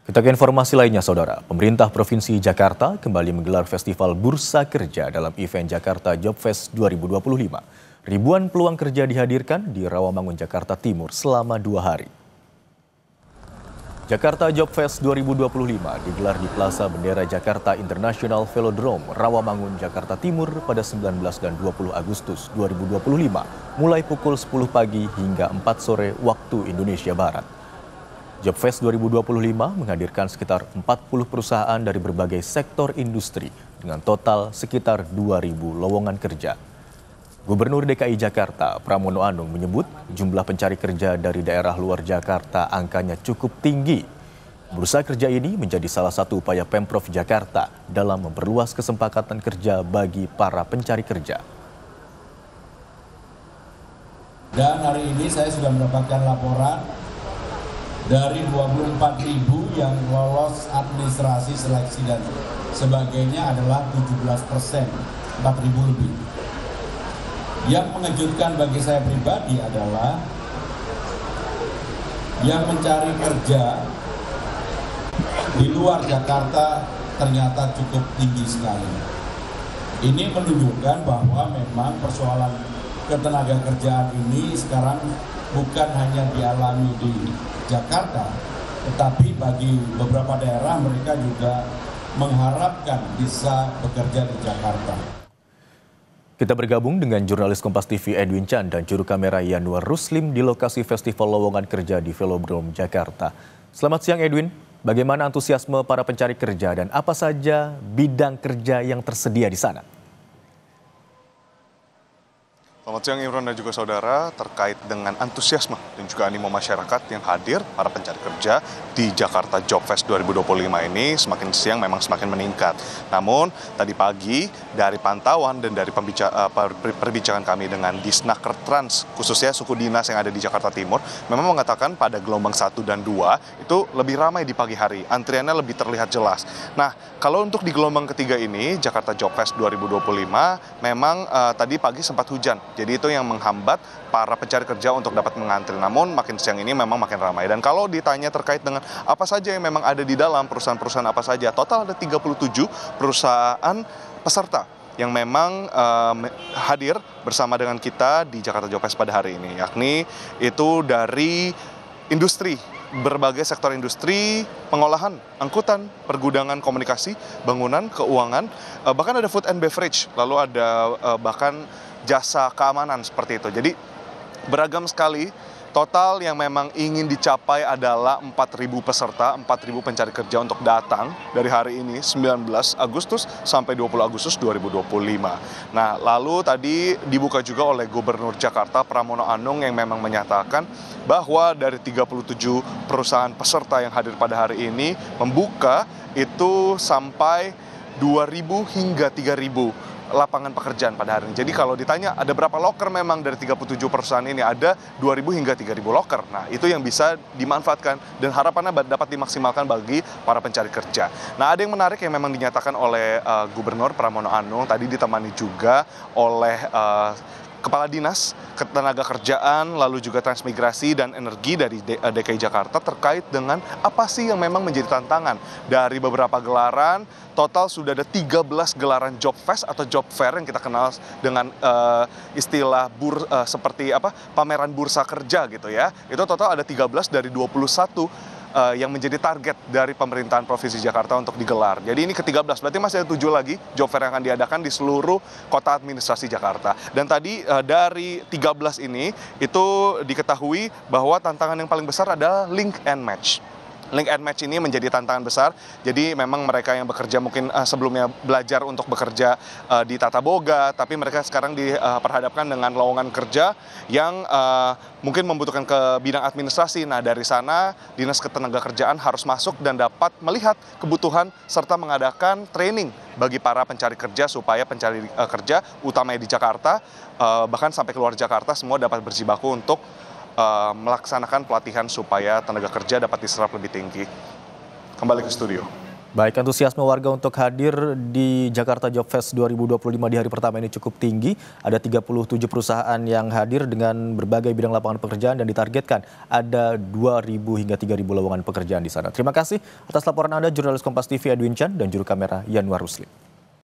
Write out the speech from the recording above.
Kita ke informasi lainnya, Saudara. Pemerintah Provinsi Jakarta kembali menggelar Festival Bursa Kerja dalam event Jakarta Job Fest 2025. Ribuan peluang kerja dihadirkan di Rawamangun, Jakarta Timur selama 2 hari. Jakarta Job Fest 2025 digelar di Plaza Bendera Jakarta International Velodrome, Rawamangun, Jakarta Timur pada 19 dan 20 Agustus 2025, mulai pukul 10 pagi hingga 4 sore waktu Indonesia Barat. Jobfest 2025 menghadirkan sekitar 40 perusahaan dari berbagai sektor industri dengan total sekitar 2.000 lowongan kerja. Gubernur DKI Jakarta, Pramono Anung, menyebut jumlah pencari kerja dari daerah luar Jakarta angkanya cukup tinggi. Bursa kerja ini menjadi salah satu upaya Pemprov Jakarta dalam memperluas kesempatan kerja bagi para pencari kerja. Dan hari ini saya sudah mendapatkan laporan dari 24.000 yang lolos administrasi, seleksi dan sebagainya adalah 17%, 4.000 lebih. Yang mengejutkan bagi saya pribadi adalah yang mencari kerja di luar Jakarta ternyata cukup tinggi sekali. Ini menunjukkan bahwa memang persoalan ketenaga kerjaan ini sekarang bukan hanya dialami di Jakarta, tetapi bagi beberapa daerah mereka juga mengharapkan bisa bekerja di Jakarta. Kita bergabung dengan jurnalis Kompas TV Edwin Chan dan juru kamera Yanuar Ruslim di lokasi Festival Lowongan Kerja di Velodrome, Jakarta. Selamat siang Edwin, bagaimana antusiasme para pencari kerja dan apa saja bidang kerja yang tersedia di sana? Selamat siang Imron dan juga saudara, terkait dengan antusiasme dan juga animo masyarakat yang hadir para pencari kerja di Jakarta Job Fest 2025 ini semakin siang memang semakin meningkat. Namun tadi pagi dari pantauan dan dari perbincangan kami dengan Disnaker Trans, khususnya suku dinas yang ada di Jakarta Timur, memang mengatakan pada gelombang 1 dan 2 itu lebih ramai di pagi hari, antriannya lebih terlihat jelas. Nah, kalau untuk di gelombang ketiga ini, Jakarta Job Fest 2025, memang tadi pagi sempat hujan. Jadi itu yang menghambat para pencari kerja untuk dapat mengantri. Namun makin siang ini memang makin ramai. Dan kalau ditanya terkait dengan apa saja yang memang ada di dalam, perusahaan-perusahaan apa saja, total ada 37 perusahaan peserta yang memang hadir bersama dengan kita di Jakarta Job Fest pada hari ini. Yakni itu dari industri, berbagai sektor industri, pengolahan, angkutan, pergudangan, komunikasi, bangunan, keuangan, bahkan ada food and beverage, lalu ada bahkan jasa keamanan seperti itu. Jadi beragam sekali. Total yang memang ingin dicapai adalah 4.000 peserta, 4.000 pencari kerja untuk datang dari hari ini 19 Agustus sampai 20 Agustus 2025. Nah, lalu tadi dibuka juga oleh Gubernur Jakarta Pramono Anung yang memang menyatakan bahwa dari 37 perusahaan peserta yang hadir pada hari ini membuka itu sampai 2.000 hingga 3.000 lapangan pekerjaan pada hari ini. Jadi kalau ditanya ada berapa loker memang dari 37 perusahaan ini, ada 2.000 hingga 3.000 loker. Nah, itu yang bisa dimanfaatkan dan harapannya dapat dimaksimalkan bagi para pencari kerja. Nah, ada yang menarik yang memang dinyatakan oleh Gubernur Pramono Anung, tadi ditemani juga oleh Kepala Dinas Ketenagakerjaan, lalu juga Transmigrasi dan Energi dari DKI Jakarta terkait dengan apa sih yang memang menjadi tantangan dari beberapa gelaran. Total sudah ada 13 gelaran Job Fest atau Job Fair yang kita kenal dengan istilah seperti pameran bursa kerja gitu ya. Itu total ada 13 dari 21 yang menjadi target dari pemerintahan Provinsi Jakarta untuk digelar. Jadi ini ke-13, berarti masih ada 7 lagi job fair yang akan diadakan di seluruh kota administrasi Jakarta. Dan tadi dari 13 ini, itu diketahui bahwa tantangan yang paling besar adalah link and match. Link and match ini menjadi tantangan besar. Jadi memang mereka yang bekerja mungkin sebelumnya belajar untuk bekerja di Tata Boga, tapi mereka sekarang diperhadapkan dengan lowongan kerja yang mungkin membutuhkan ke bidang administrasi. Nah, dari sana Dinas Ketenagakerjaan harus masuk dan dapat melihat kebutuhan serta mengadakan training bagi para pencari kerja supaya pencari kerja utamanya di Jakarta bahkan sampai keluar Jakarta semua dapat berjibaku untuk melaksanakan pelatihan supaya tenaga kerja dapat diserap lebih tinggi. Kembali ke studio. Baik, antusiasme warga untuk hadir di Jakarta Job Fest 2025 di hari pertama ini cukup tinggi. Ada 37 perusahaan yang hadir dengan berbagai bidang lapangan pekerjaan dan ditargetkan ada 2.000 hingga 3.000 lowongan pekerjaan di sana. Terima kasih atas laporan Anda, jurnalis Kompas TV Edwin Chan dan juru kamera Yanwar Rusli.